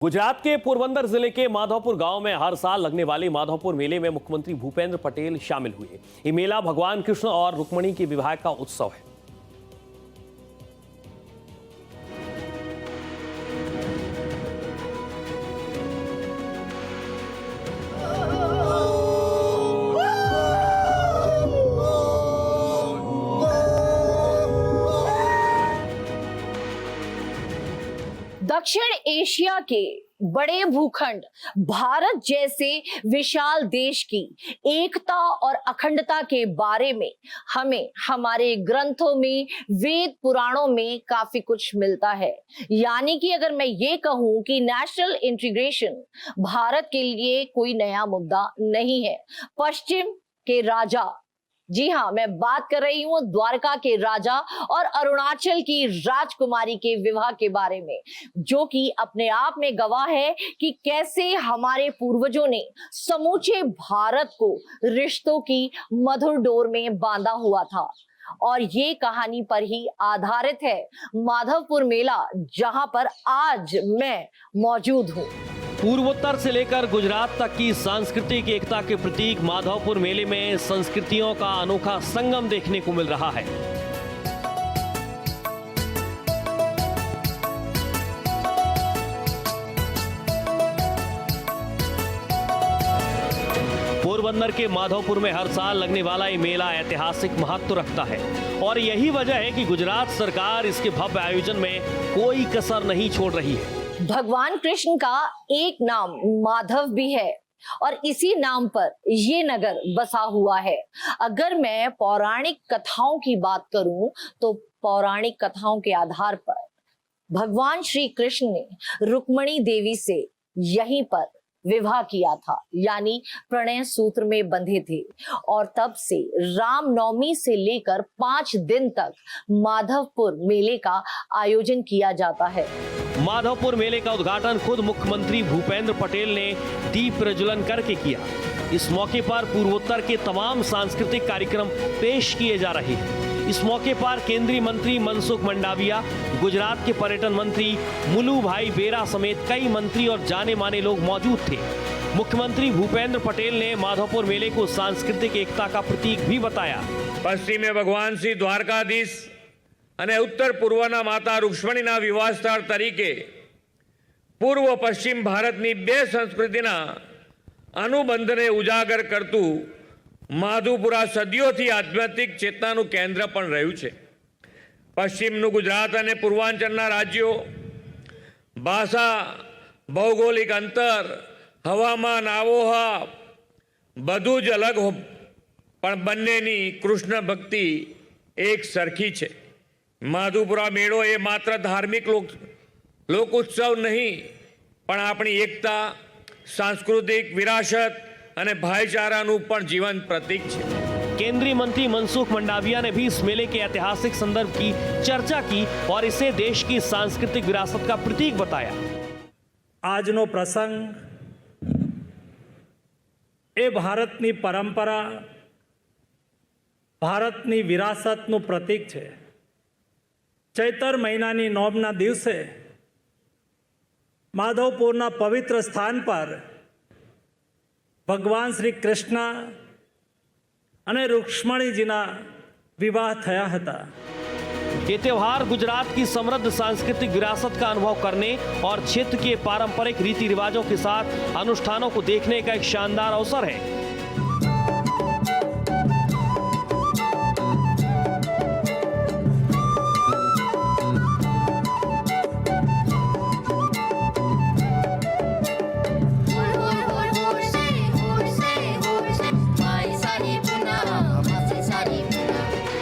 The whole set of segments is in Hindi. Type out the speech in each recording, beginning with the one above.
गुजरात के पोरबंदर जिले के माधवपुर गांव में हर साल लगने वाले माधवपुर मेले में मुख्यमंत्री भूपेंद्र पटेल शामिल हुए। ये मेला भगवान कृष्ण और रुक्मिणी के विवाह का उत्सव है। दक्षिण एशिया के बड़े भूखंड भारत जैसे विशाल देश की एकता और अखंडता के बारे में हमें हमारे ग्रंथों में, वेद पुराणों में काफी कुछ मिलता है। यानी कि अगर मैं ये कहूं कि नेशनल इंटीग्रेशन भारत के लिए कोई नया मुद्दा नहीं है। पश्चिम के राजा, जी हाँ, मैं बात कर रही हूँ द्वारका के राजा और अरुणाचल की राजकुमारी के विवाह के बारे में, जो कि अपने आप में गवाह है कि कैसे हमारे पूर्वजों ने समूचे भारत को रिश्तों की मधुर डोर में बांधा हुआ था। और ये कहानी पर ही आधारित है माधवपुर मेला, जहां पर आज मैं मौजूद हूँ। पूर्वोत्तर से लेकर गुजरात तक की सांस्कृतिक एकता के प्रतीक माधवपुर मेले में संस्कृतियों का अनोखा संगम देखने को मिल रहा है। पोरबंदर के माधवपुर में हर साल लगने वाला ये मेला ऐतिहासिक महत्व रखता है और यही वजह है कि गुजरात सरकार इसके भव्य आयोजन में कोई कसर नहीं छोड़ रही है। भगवान कृष्ण का एक नाम माधव भी है और इसी नाम पर ये नगर बसा हुआ है। अगर मैं पौराणिक कथाओं की बात करूं तो पौराणिक कथाओं के आधार पर भगवान श्री कृष्ण ने रुक्मिणी देवी से यहीं पर विवाह किया था, यानी प्रणय सूत्र में बंधे थे। और तब से रामनवमी से लेकर 5 दिन तक माधवपुर मेले का आयोजन किया जाता है। माधवपुर मेले का उद्घाटन खुद मुख्यमंत्री भूपेंद्र पटेल ने दीप प्रज्वलन करके किया। इस मौके पर पूर्वोत्तर के तमाम सांस्कृतिक कार्यक्रम पेश किए जा रहे हैं। इस मौके पर केंद्रीय मंत्री मनसुख मंडाविया, गुजरात के पर्यटन मंत्री मुलू भाई बेरा समेत कई मंत्री और जाने माने लोग मौजूद थे। मुख्यमंत्री भूपेंद्र पटेल ने माधवपुर मेले को सांस्कृतिक एकता का प्रतीक भी बताया। पश्चिमे भगवान श्री द्वारकाधीश અને ઉત્તર પૂર્વના માતા રૂક્ષ્મણીના વિવાહ સ્થળ તરીકે પૂર્વ પશ્ચિમ ભારતની બે સંસ્કૃતિના અનુબંધને ઉજાગર કરતું માધવપુરા સદીઓથી આધ્યાત્મિક ચેતનાનું કેન્દ્ર પણ રહ્યું છે। પશ્ચિમનું ગુજરાત અને પૂર્વાંચલના રાજ્યો ભાષા, ભૌગોલિક અંતર, હવામાન, આબોહવા બધું જ અલગ પણ બંનેની કૃષ્ણ ભક્તિ એક સરખી છે। माधवपुरा मेळो ए मात्र धार्मिक लोक उत्सव नहीं पण अपनी एकता, सांस्कृतिक विरासत अने भाईचारानुं पण जीवंत प्रतीक छे। केंद्रीय मंत्री मनसुख मंडाविया ने भी इस मेले के ऐतिहासिक संदर्भ की चर्चा की और इसे देश की सांस्कृतिक विरासत का प्रतीक बताया। आजनो प्रसंग ए भारतनी परंपरा, भारतनी विरासतनुं प्रतीक छे। चैतर महीनानी नोमना दिवसे माधवपुरना पवित्र स्थान पर भगवान श्री कृष्ण अने रुक्ष्मणीजीना विवाह थया हता। ये त्योहार गुजरात की समृद्ध सांस्कृतिक विरासत का अनुभव करने और क्षेत्र के पारंपरिक रीति रिवाजों के साथ अनुष्ठानों को देखने का एक शानदार अवसर है।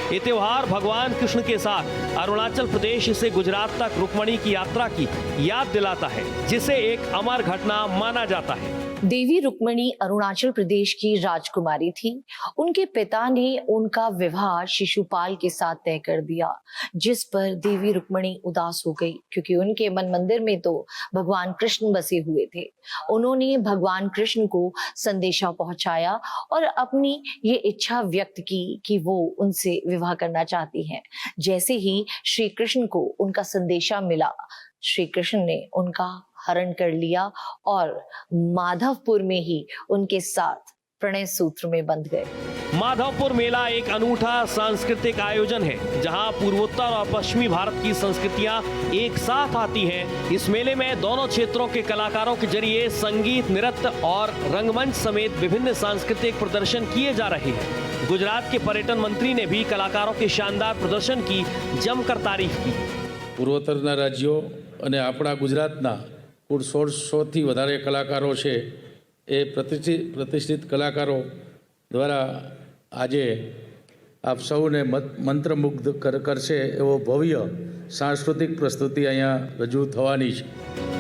ये त्योहार भगवान कृष्ण के साथ अरुणाचल प्रदेश से गुजरात तक रुक्मिणी की यात्रा की याद दिलाता है, जिसे एक अमर घटना माना जाता है। देवी रुक्मिणी अरुणाचल प्रदेश की राजकुमारी थी। उनके पिता ने उनका विवाह शिशुपाल के साथ तय कर दिया, जिस पर देवी रुक्मिणी उदास हो गई, क्योंकि उनके मन मंदिर में तो भगवान कृष्ण बसे हुए थे। उन्होंने भगवान कृष्ण को संदेशा पहुंचाया और अपनी ये इच्छा व्यक्त की कि वो उनसे विवाह करना चाहती हैं। जैसे ही श्री कृष्ण को उनका संदेशा मिला, श्री कृष्ण ने उनका हरण कर लिया और माधवपुर में ही उनके साथ प्रणय सूत्र में बंध गए। माधवपुर मेला एक अनूठा सांस्कृतिक आयोजन है जहां पूर्वोत्तर और पश्चिमी भारत की संस्कृतियां एक साथ आती हैं। इस मेले में दोनों क्षेत्रों के कलाकारों के जरिए संगीत, नृत्य और रंगमंच समेत विभिन्न सांस्कृतिक प्रदर्शन किए जा रहे हैं। गुजरात के पर्यटन मंत्री ने भी कलाकारों के शानदार प्रदर्शन की जमकर तारीफ की। પૂર્વોત્તરના રાજ્યો અને આપણા ગુજરાતના કુલ 1600થી વધારે કલાકારો છે એ પ્રતિષ્ઠિત કલાકારો દ્વારા આજે આપ સૌને મંત્રમુગ્ધ કરશે એવો ભવ્ય સાંસ્કૃતિક પ્રસ્તુતિ અહીંયા રજૂ થવાની છે।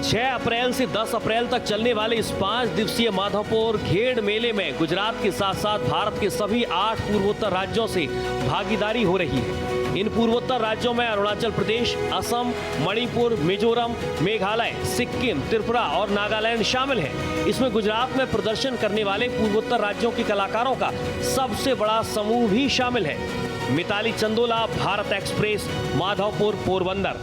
6 अप्रैल से 10 अप्रैल तक चलने वाले इस 5 दिवसीय माधवपुर घेड़ मेले में गुजरात के साथ साथ भारत के सभी 8 पूर्वोत्तर राज्यों से भागीदारी हो रही है। इन पूर्वोत्तर राज्यों में अरुणाचल प्रदेश, असम, मणिपुर, मिजोरम, मेघालय, सिक्किम, त्रिपुरा और नागालैंड शामिल हैं। इसमें गुजरात में प्रदर्शन करने वाले पूर्वोत्तर राज्यों के कलाकारों का सबसे बड़ा समूह भी शामिल है। मिताली चंदोला, भारत एक्सप्रेस, माधवपुर, पोरबंदर।